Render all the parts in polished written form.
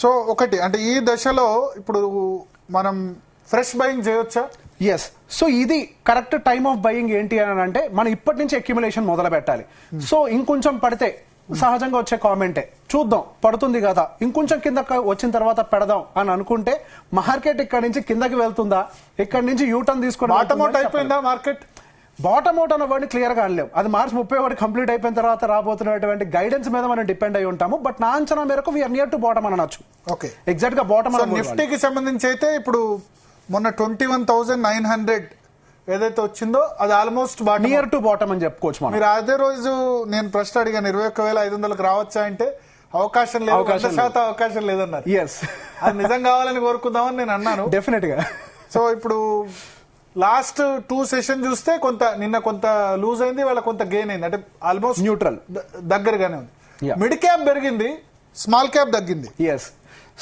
So ఒకటి అంటే ఈ దశలో ఇప్పుడు మనం ఫ్రెష్ బయింగ్ చేయొచ్చా? ఎస్. సో ఇది కరెక్ట్ టైమ్ ఆఫ్ బయింగ్ ఏంటి అని అంటే మనం ఇప్పటి నుంచి అక్యుములేషన్ మొదలు పెట్టాలి. సో ఇంకొంచెం పడితే సహజంగా వచ్చే కామెంటే చూద్దాం పడుతుంది కదా ఇంకొంచెం కిందకి వచ్చిన తర్వాత పెడదాం అని అనుకుంటే మార్కెట్ ఇక్కడ నుంచి కిందకి వెళ్తుందా, ఇక్కడ నుంచి యూటర్న్ తీసుకోవడం బాటమ్ అవుట్ అయిపోయిందా మార్కెట్? బాటమ్ అవుట్ అన్న వర్డ్ క్లియర్ గా అనలేము. అది మార్చ్ 31 కంప్లీట్ అయిపోయిన తర్వాత రాబోతున్నటువంటి గైడెన్స్ మీద మనం డిపెండ్ అయి ఉంటాము. బట్ నా అంచనా మేరకు వీఆర్ నియర్ టు బాటమ్ అనొచ్చు. ఓకే, ఎగ్జాక్ట్ గా బాటమ్. నిఫ్టీకి సంబంధించి అయితే ఇప్పుడు మొన్న 21,900 ఏదైతే వచ్చిందో అది ఆల్మోస్ట్ నియర్ టు బాటమ్ అని చెప్పుకోవచ్చు మనం. మీరు అదే రోజు నేను ప్రశ్న అడిగాను 21,500 రావచ్చా అంటే అవకాశం లేదు, 100% అవకాశం లేదన్నారు. అది నిజం కావాలని కోరుకుందామని నేను అన్నాను డెఫినెట్ గా. సో ఇప్పుడు లాస్ట్ 2 సెషన్ చూస్తే కొంత నిన్న కొంత లూజ్ అయింది, వాళ్ళ కొంత గెయిన్ అయింది, అంటే ఆల్మోస్ట్ న్యూట్రల్ దగ్గరగానే ఉంది. మిడ్ క్యాప్ పెరిగింది, స్మాల్ క్యాప్ తగ్గింది. ఎస్.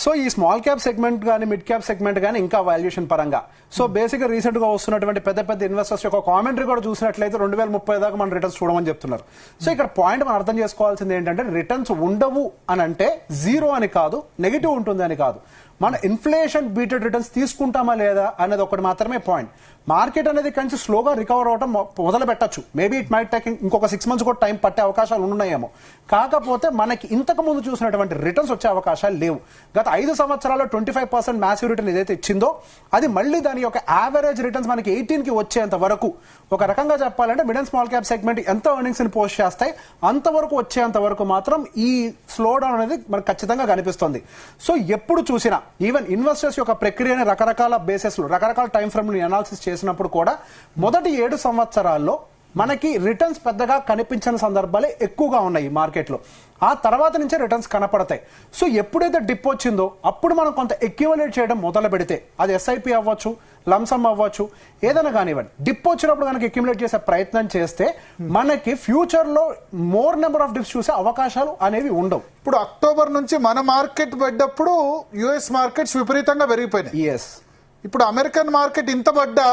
సో ఈ స్మాల్ క్యాప్ సెగ్మెంట్ కానీ మిడ్ క్యాప్ సెగ్మెంట్ కానీ ఇంకా వాల్యుయేషన్ పరంగా సో బేసిక్ గా రీసెంట్ గా వస్తున్నటువంటి పెద్ద పెద్ద ఇన్వెస్టర్స్ యొక్క కామెంటరీ కూడా చూసినట్లయితే 2030 దాకా మన రిటర్న్స్ చూడమని చెప్తున్నారు. సో ఇక్కడ పాయింట్ మనం అర్థం చేసుకోవాల్సింది ఏంటంటే రిటర్న్స్ ఉండవు అని అంటే జీరో అని కాదు, నెగిటివ్ ఉంటుంది అని కాదు. మన ఇన్ఫ్లేషన్ బీటెడ్ రిటర్న్స్ తీసుకుంటామా లేదా అనేది ఒకటి మాత్రమే పాయింట్. మార్కెట్ అనేది కొంచెం స్లోగా రికవర్ అవడం మొదలు పెట్టచ్చు. మేబీ ఇట్ మైట్ టేక్ ఇంకొక 6 months కూడా టైం పట్టే అవకాశాలు ఉన్నాయేమో. కాకపోతే మనకి ఇంతకు ముందు చూసినటువంటి రిటర్న్స్ వచ్చే అవకాశాలు లేవు. గత 5 సంవత్సరాల్లో 25% మ్యాసివ్ రిటర్న్ ఏదైతే ఇచ్చిందో అది మళ్ళీ దాని యొక్క యావరేజ్ రిటర్న్స్ మనకి 18కి వచ్చేంత వరకు, ఒక రకంగా చెప్పాలంటే mid and small cap segment ఎంత ఎర్నింగ్స్ ని పోస్ట్ చేస్తాయి అంతవరకు వచ్చేంత వరకు మాత్రం ఈ స్లో డౌన్ అనేది మనకు ఖచ్చితంగా కనిపిస్తుంది. సో ఎప్పుడు చూసినా ఈవెన్ ఇన్వెస్టర్స్ యొక్క ప్రక్రియని రకరకాల బేసెస్ లో రకరకాల టైం ఫ్రేమ్ ని అనాలిసిస్ చేసినప్పుడు కూడా మొదటి 7 సంవత్సరాల్లో మనకి రిటర్న్స్ పెద్దగా కనిపించిన సందర్భాలే ఎక్కువగా ఉన్నాయి మార్కెట్ లో. ఆ తర్వాత నుంచే రిటర్న్స్ కనపడతాయి. సో ఎప్పుడైతే డిప్ వచ్చిందో అప్పుడు మనం కొంత ఎక్యుములేట్ చేయడం మొదలు పెడితే అది ఎస్ఐపి అవ్వచ్చు, లంసమ్ అవ్వచ్చు, ఏదైనా కానివ్వండి, డిప్ వచ్చినప్పుడు కనుక ఎక్యుములేట్ చేసే ప్రయత్నం చేస్తే మనకి ఫ్యూచర్ లో మోర్ నెంబర్ ఆఫ్ డిప్స్ చూసే అవకాశాలు అనేవి ఉండవు. ఇప్పుడు అక్టోబర్ నుంచి మన మార్కెట్ పడ్డప్పుడు యుఎస్ మార్కెట్స్ విపరీతంగా పెరిగిపోయినాయి. ఎస్. ఇప్పుడు అమెరికన్ మార్కెట్ ఇంత పడ్డా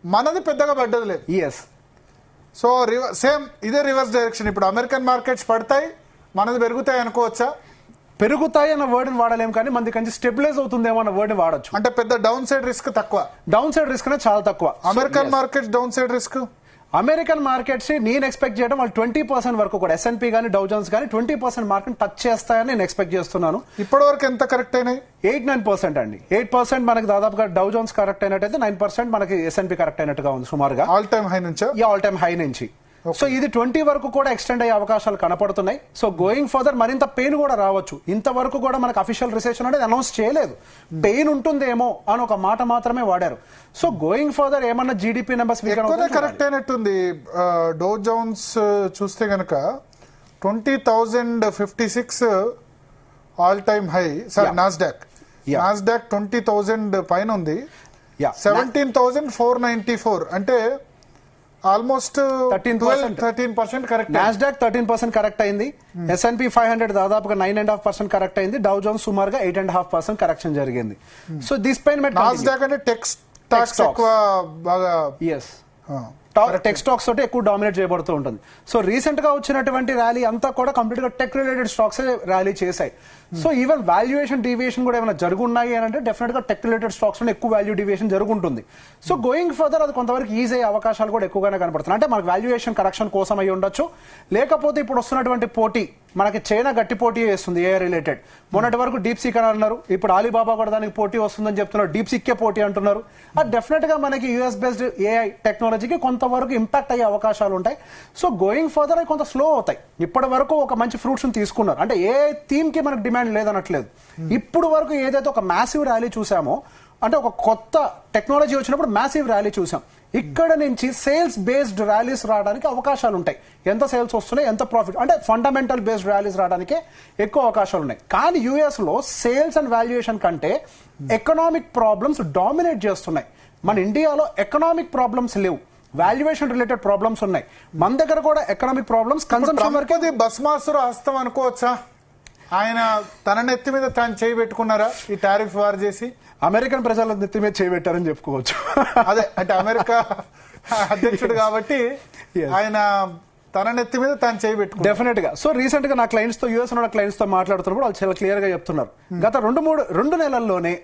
మనది పెద్దగా పడ్డది లేదు. ఎస్. సో సేమ్ ఇదే రివర్స్ డైరెక్షన్. ఇప్పుడు అమెరికన్ మార్కెట్స్ పడతాయి, మనది పెరుగుతాయి అనుకోవచ్చా? పెరుగుతాయి అన్న వర్డ్ వాడలేం కానీ మనది కొంచెం స్టెబిలైజ్ అవుతుందేమో అన్న వర్డ్ వాడచ్చు. అంటే పెద్ద డౌన్ సైడ్ రిస్క్ తక్కువ. డౌన్ సైడ్ రిస్క్ అనేది చాలా తక్కువ. American markets down side risk, American markets నేను ఎక్స్పెక్ట్ చేయడం వాళ్ళు 20% వరకు కూడా S&P కానీ డౌ జోన్స్ కానీ 20% మార్కెట్ టచ్ చేస్తాయని నేను ఎక్స్పెక్ట్ చేస్తున్నాను. ఇప్పటి వరకు ఎంత కరెక్ట్ అయినాయి? 8-9% అండి. 8% మనకి దాదాపుగా డౌ జోన్స్ కరెక్ట్ అయినట్టయితే 9% మనకి S&P కరెక్ట్ అయినట్టుగా ఉంది సుమారుగా. ఆల్ టైమ్ హై నుంచి ఆల్ టైమ్ హై నుంచి. సో ఇది 20 వరకు కూడా ఎక్స్టెండ్ అయ్యే అవకాశాలు కనపడుతున్నాయి. సో గోయింగ్ ఫర్దర్ మరింత పెయిన్ కూడా రావచ్చు. ఇంతవరకు కూడా మనకు అఫీషియల్ రిసెషన్ అనేది అనౌన్స్ చేయలేదు. పెయిన్ ఉంటుందేమో అని ఒక మాట మాత్రమే వాడారు. సో గోయింగ్ ఫర్దర్ ఏమన్నా జీడిపి నెంబర్స్ కరెక్ట్ అయినట్టుంది. డౌ జోన్స్ చూస్తే గనక 20,056 all time high. Sir Nasdaq 20,000 పైన ఉంది. 17,494 అంటే ఆల్మోస్ట్ 13% కరెక్ట్. నాస్డాక్ 13% కరెక్ట్ అయింది. S&P 500 దాదాపుగా 9.5% కరెక్ట్ అయింది. డౌ జోన్స్ సుమారుగా 8.5% కరెక్షన్ జరిగింది. సో దిస్ పైన్ నాస్డాక్ అంటే టెక్ స్టాక్స్ ఎక్కువ బాగా టెక్ స్టాక్స్ తోటి ఎక్కువ డామినేట్ చేయబడుతూ ఉంటుంది. సో రీసెంట్ గా వచ్చినటువంటి ర్యాలీ అంతా కూడా కంప్లీట్ గా టెక్ రిలేటెడ్ స్టాక్స్ ర్యాలీ చేశాయి. సో ఈవెన్ వాల్యుయేషన్ డివియేషన్ కూడా ఏమైనా జరుగున్నాయి అని అంటే డెఫినెట్ గా టెక్ రిలేటెడ్ స్టాక్స్ లో ఎక్కువ వాల్యూ డివియేషన్ జరుగుతుంది. సో గోయింగ్ ఫర్దర్ అది కొంతవరకు ఈజీ అయ్యే అవకాశాలు కూడా ఎక్కువగానే కనపడుతున్నాయి. అంటే మనకు వాల్యుయేషన్ కరెక్షన్ కోసం అయి ఉండొచ్చు, లేకపోతే ఇప్పుడు వస్తున్నటువంటి పోటీ మనకి చైనా గట్టి పోటీ చేస్తుంది ఏఐ రిలేటెడ్. మొన్నటి వరకు డీప్ సీక్ అని అన్నారు, ఇప్పుడు ఆలీబాబా కూడా దానికి పోటీ వస్తుందని చెప్తున్నారు. డీప్ సీక్ కే పోటీ అంటున్నారు. అది డెఫినెట్ గా మనకి యూఎస్ బేస్డ్ ఏఐ టెక్నాలజీకి కొంతవరకు ఇంపాక్ట్ అయ్యే అవకాశాలు ఉంటాయి. సో గోయింగ్ ఫర్దర్ అవి కొంత స్లో అవుతాయి. ఇప్పటి వరకు ఒక మంచి ఫ్రూట్స్ తీసుకున్నారు, అంటే ఏ థీమ్ కి మనకు డిమాండ్ లేదనట్లేదు. ఇప్పుడు వరకు ఏదైతే ఒక మ్యాసివ్ ర్యాలీ చూసామో, అంటే ఒక కొత్త టెక్నాలజీ వచ్చినప్పుడు మ్యాసివ్ ర్యాలీ చూసాం. ఇక్కడ నుంచి సేల్స్ బేస్డ్ ర్యాలీస్ రావడానికి అవకాశాలు ఉంటాయి. ఎంత సేల్స్ వస్తున్నాయి, ఎంత ప్రాఫిట్, అంటే ఫండమెంటల్ బేస్డ్ ర్యాలీస్ రావడానికి ఎక్కువ అవకాశాలు ఉన్నాయి. కానీ యూఎస్ లో సేల్స్ అండ్ వాల్యుయేషన్ కంటే ఎకనామిక్ ప్రాబ్లమ్స్ డామినేట్ చేస్తున్నాయి. మన ఇండియాలో ఎకనామిక్ ప్రాబ్లమ్స్ లేవు, వాల్యుయేషన్ రిలేటెడ్ ప్రాబ్లమ్స్ ఉన్నాయి. మన దగ్గర కూడా ఎకనామిక్ ప్రాబ్లమ్స్ కన్సంప్షన్ వరకు. బస్మాసురు హస్తం అనుకోవచ్చా? ఆయన తన నెత్తి మీద తాను చేయి పెట్టుకున్నారా ఈ టారిఫ్ వార్ చేసి? అమెరికన్ ప్రజల నెత్తి మీద చేయబెట్టారని చెప్పుకోవచ్చు. అదే అంటే అమెరికా అధ్యక్షుడు కాబట్టి ఆయన తన నెత్తి మీద తను చేయి పెట్టుకో. డెఫినెట్ గా. సో రీసెంట్ గా నా క్లయింట్స్ తో యూఎస్ ఉన్న క్లయింట్స్ తో మాట్లాడుతున్నప్పుడు వాళ్ళు చాలా క్లియర్ గా చెప్తున్నారు, గత 2 నెలల్లోనే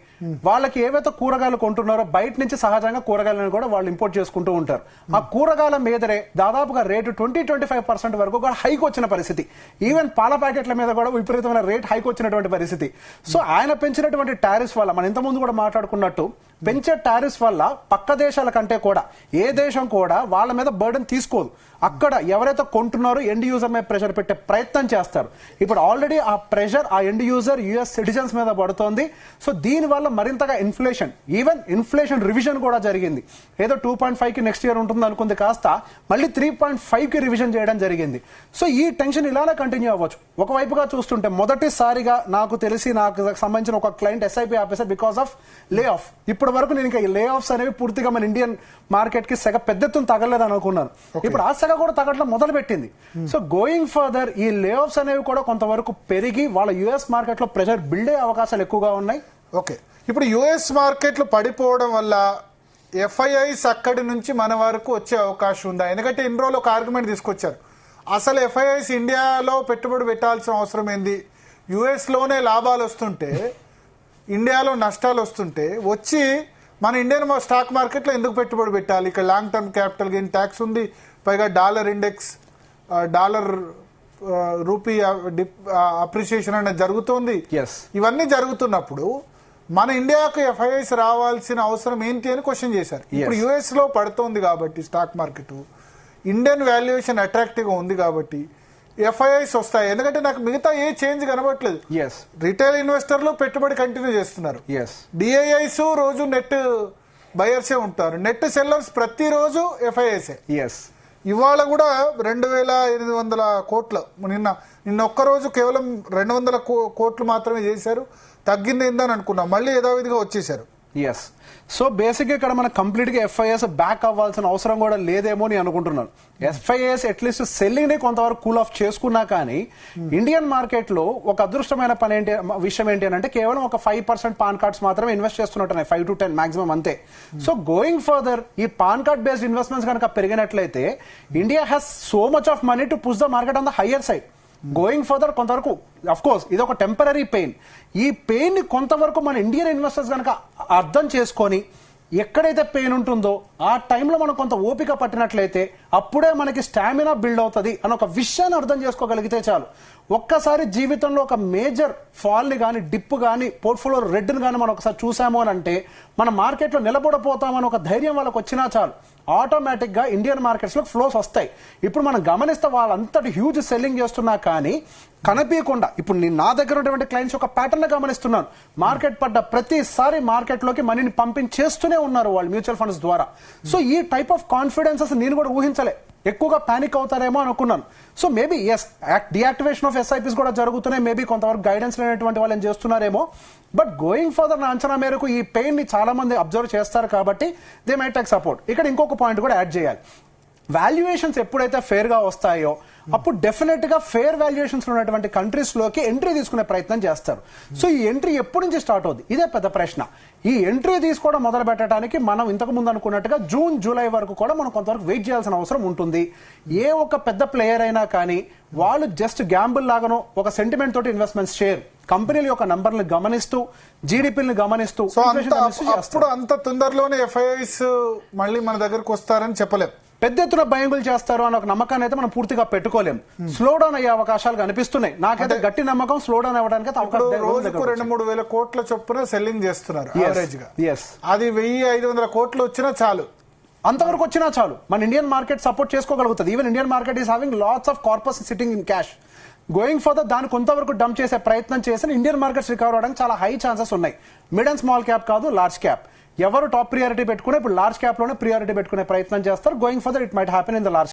వాళ్ళకి ఏవైతే కూరగాయలు కొంటున్నారో బయట నుంచి సహజంగా కూరగాయలను కూడా వాళ్ళు ఇంపోర్ట్ చేసుకుంటూ ఉంటారు. ఆ కూరగాయల మీదరే దాదాపుగా రేటు 20-25% వరకు కూడా హైక్ వచ్చిన పరిస్థితి. ఈవెన్ పాల ప్యాకెట్ల మీద కూడా విపరీతమైన రేట్ హైక్ వచ్చినటువంటి పరిస్థితి. సో ఆయన పెంచినటువంటి టారిఫ్స్ వల్ల, మనం ఇంతకుముందు కూడా మాట్లాడుకున్నట్టు, పెంచే టారిఫ్స్ వల్ల పక్క దేశాల కంటే కూడా ఏ దేశం కూడా వాళ్ళ మీద బర్డెన్ తీసుకోదు. అక్కడ ఎవరైతే కొంటున్నారో ఎండ్ యూజర్ మీద ప్రెషర్ పెట్టే ప్రయత్నం చేస్తారు. ఇప్పుడు ఆల్రెడీ ఆ ప్రెషర్ ఆ ఎండ్ యూజర్ యుఎస్ సిటిజన్స్ మీద పడుతోంది. సో దీని వల్ల మరింతగా ఇన్ఫ్లేషన్ రివిజన్ కూడా జరిగింది. ఏదో 2.5 కి నెక్స్ట్ ఇయర్ ఉంటుంది అనుకుంది, కాస్త మళ్ళీ 3.5 కి రివిజన్ చేయడం జరిగింది. సో ఈ టెన్షన్ ఇలానే కంటిన్యూ అవ్వచ్చు. ఒకవైపుగా చూస్తుంటే మొదటిసారిగా నాకు సంబంధించిన ఒక client SIP officer because of lay off. ఇప్పటి వరకు నేను ఇంకా లే ఆఫ్స్ అనేవి పూర్తిగా మన ఇండియన్ మార్కెట్ కి సెగ పెద్దెత్తున తగలేదు అనుకున్నాను. ఇప్పుడు ఆ సెగ కూడా తగ్గడం మొదలు పెట్టింది. సో గోయింగ్ ఫర్దర్ ఈ లే ఆఫ్స్ అనేవి కూడా కొంతవరకు పెరిగి వాళ్ళ యుఎస్ మార్కెట్ లో ప్రెషర్ బిల్డ్ అయ్యే అవకాశాలు ఎక్కువగా ఉన్నాయి. ఓకే, ఇప్పుడు యుఎస్ మార్కెట్లు పడిపోవడం వల్ల ఎఫ్ఐఐస్ అక్కడి నుంచి మన వరకు వచ్చే అవకాశం ఉందా? ఎందుకంటే ఇన్ని రోజులు ఒక ఆర్గ్యుమెంట్ తీసుకొచ్చారు, అసలు ఎఫ్ఐఐస్ ఇండియాలో పెట్టుబడి పెట్టాల్సిన అవసరం ఏంది, యుఎస్ లోనే లాభాలు వస్తుంటే ఇండియాలో నష్టాలు వస్తుంటే వచ్చి మన ఇండియన్ స్టాక్ మార్కెట్లో ఎందుకు పెట్టుబడి పెట్టాలి? ఇక్కడ long term capital gain tax ఉంది, పైగా dollar index, dollar rupee appreciation అనేది జరుగుతోంది. ఇవన్నీ జరుగుతున్నప్పుడు మన ఇండియాకు ఎఫ్ఐఐస్ రావాల్సిన అవసరం ఏంటి అని క్వశ్చన్ చేశారు. ఇప్పుడు యుఎస్ లో పడుతోంది కాబట్టి stock market, Indian valuation attractive గా ఉంది కాబట్టి ఎఫ్ఐఐస్ వస్తాయి. ఎందుకంటే నాకు మిగతా ఏ చేంజ్ కనబడట్లేదు. రిటైల్ ఇన్వెస్టర్లు పెట్టుబడి కంటిన్యూ చేస్తున్నారు, డిఐఐస్ రోజు నెట్ బయర్సే ఉంటారు, నెట్ సెల్లర్స్ ప్రతిరోజు ఎఫ్ఐఐసే. ఇవాళ కూడా 2,800 కోట్లు, నిన్న ఒక్కరోజు కేవలం 200 కోట్లు మాత్రమే చేశారు. తగ్గింది ఏందని అనుకున్నాం, మళ్ళీ యథావిధిగా వచ్చేసారు. సో బేసిక్ గా ఇక్కడ మనం కంప్లీట్ గా ఎఫ్ఐఎస్ బ్యాక్ అవ్వాల్సిన అవసరం కూడా లేదేమో అని అనుకుంటున్నాను. ఎఫ్ఐఎస్ అట్లీస్ట్ సెల్లింగ్ ని కొంతవరకు కూల్ ఆఫ్ చేసుకున్నా కానీ ఇండియన్ మార్కెట్ లో ఒక అదృష్టమైన విషయం ఏంటి అని అంటే కేవలం ఒక 5% పాన్ కార్డ్స్ మాత్రమే ఇన్వెస్ట్ చేస్తున్నట్టున్నాయి, 5 to 10 మాక్సిమం అంతే. సో గోయింగ్ ఫర్దర్ ఈ పాన్ కార్డ్ బేస్డ్ ఇన్వెస్ట్మెంట్స్ కనుక పెరిగినట్లయితే India has so much of money to push the market on the higher side. Going further కొంతవరకు అఫ్ కోర్స్ ఇది ఒక టెంపరీ పెయిన్. ఈ పెయిన్ ని కొంతవరకు మన ఇండియన్ ఇన్వెస్టర్స్ కనుక అర్థం చేసుకొని ఎక్కడైతే పెయిన్ ఉంటుందో ఆ టైంలో మనం కొంత ఓపిక పట్టినట్లయితే అప్పుడే మనకి స్టామినా బిల్డ్ అవుతుంది అని ఒక విషయాన్ని అర్థం చేసుకోగలిగితే చాలు. ఒక్కసారి జీవితంలో ఒక మేజర్ ఫాల్ ని కానీ డిప్ కానీ పోర్ట్ఫోలియో రెడ్ ని కానీ మనం ఒకసారి చూసాము అని అంటే మన మార్కెట్ లో నిలబడిపోతామని ఒక ధైర్యం వాళ్ళకి వచ్చినా చాలు, ఆటోమేటిక్ గా ఇండియన్ మార్కెట్స్ లో ఫ్లోస్ వస్తాయి. ఇప్పుడు మనం గమనిస్తే వాళ్ళంతటి హ్యూజ్ సెల్లింగ్ చేస్తున్నా కానీ కనిపించకుండా ఇప్పుడు నేను నా దగ్గర ఉన్నటువంటి క్లయింట్స్ ఒక ప్యాటర్న్ గమనిస్తున్నాను. మార్కెట్ పడ్డ ప్రతిసారి మార్కెట్ లోకి మనీని పంపించేస్తూనే ఉన్నారు వాళ్ళు మ్యూచువల్ ఫండ్స్ ద్వారా. సో ఈ టైప్ ఆఫ్ కాన్ఫిడెన్సెస్ నేను కూడా ఊహించలే, ఎక్కువగా పానిక్ అవుతారేమో అనుకున్నాను. So maybe deactivation of SIPs కూడా జరుగుతున్నాయి, మేబీ కొంతవరకు గైడెన్స్ లేనటువంటి వాళ్ళు ఏం చేస్తున్నారేమో. బట్ గోయింగ్ ఫర్దర్ నా అంచనా మేరకు ఈ పెయిన్ ని చాలా మంది అబ్జర్వ్ చేస్తారు కాబట్టి దే మైట్ టేక్ సపోర్ట్. ఇక్కడ ఇంకొక పాయింట్ కూడా యాడ్ చేయాలి, వాల్యుయేషన్స్ ఎప్పుడైతే ఫేర్ గా వస్తాయో అప్పుడు డెఫినెట్ గా ఫేర్ వాల్యుయేషన్స్ ఉన్నటువంటి కంట్రీస్ లోకి ఎంట్రీ తీసుకునే ప్రయత్నం చేస్తారు. సో ఈ ఎంట్రీ ఎప్పటి నుంచి స్టార్ట్ అవుతుంది, ఇదే పెద్ద ప్రశ్న. ఈ ఎంట్రీ తీసుకోవడం మొదలు పెట్టడానికి మనం ఇంతకు ముందు అనుకున్నట్టుగా జూన్ జూలై వరకు కూడా మనం కొంతవరకు వెయిట్ చేయాల్సిన అవసరం ఉంటుంది. ఏ ఒక పెద్ద ప్లేయర్ అయినా కానీ వాళ్ళు జస్ట్ గ్యాంబుల్ లాగానో ఒక సెంటిమెంట్ తోటి ఇన్వెస్ట్మెంట్స్ చేయరు. కంపెనీల యొక్క నంబర్లను గమనిస్తూ జీడిపిని గమనిస్తూ అప్పుడు అంత తొందరలోనే ఎఫ్ఐఐస్ మళ్ళీ మన దగ్గరకు వస్తారని చెప్పలేం. పెద్ద ఎత్తున బయింగులు చేస్తారు అన్న ఒక నమ్మకాన్ని అయితే మనం పూర్తిగా పెట్టుకోలేం. స్లో డౌన్ అయ్యే అవకాశాలు కనిపిస్తున్నాయి. నాకైతే గట్టి నమ్మకం స్లో డౌన్ అవ్వడానికి రోజుకు 2-3 వేల కోట్ల చొప్పున సెల్లింగ్ చేస్తున్నారు యావరేజ్ గా. అది 1,500 కోట్లు వచ్చినా చాలు, అంతవరకు వచ్చినా చాలు మన ఇండియన్ మార్కెట్ సపోర్ట్ చేసుకోగలుగుతుంది. Even Indian market is having lots of corpus sitting in cash. Going further దాన్ని కొంతవరకు డంప్ చేసే ప్రయత్నం చేసి ఇండియన్ మార్కెట్స్ రికవర్ అవడానికి చాలా హై ఛాన్సెస్ ఉన్నాయి. మిడ్ అండ్ స్మాల్ క్యాప్ కాదు, లార్జ్ క్యాప్. ఎవరు టాప్ ప్రియారిటీ పెట్టుకునే ఇప్పుడు లార్జ్ క్యాప్ లోనే ప్రియారిటీ పెట్టుకునే ప్రయత్నం చేస్తారు. Going further it might happen in the large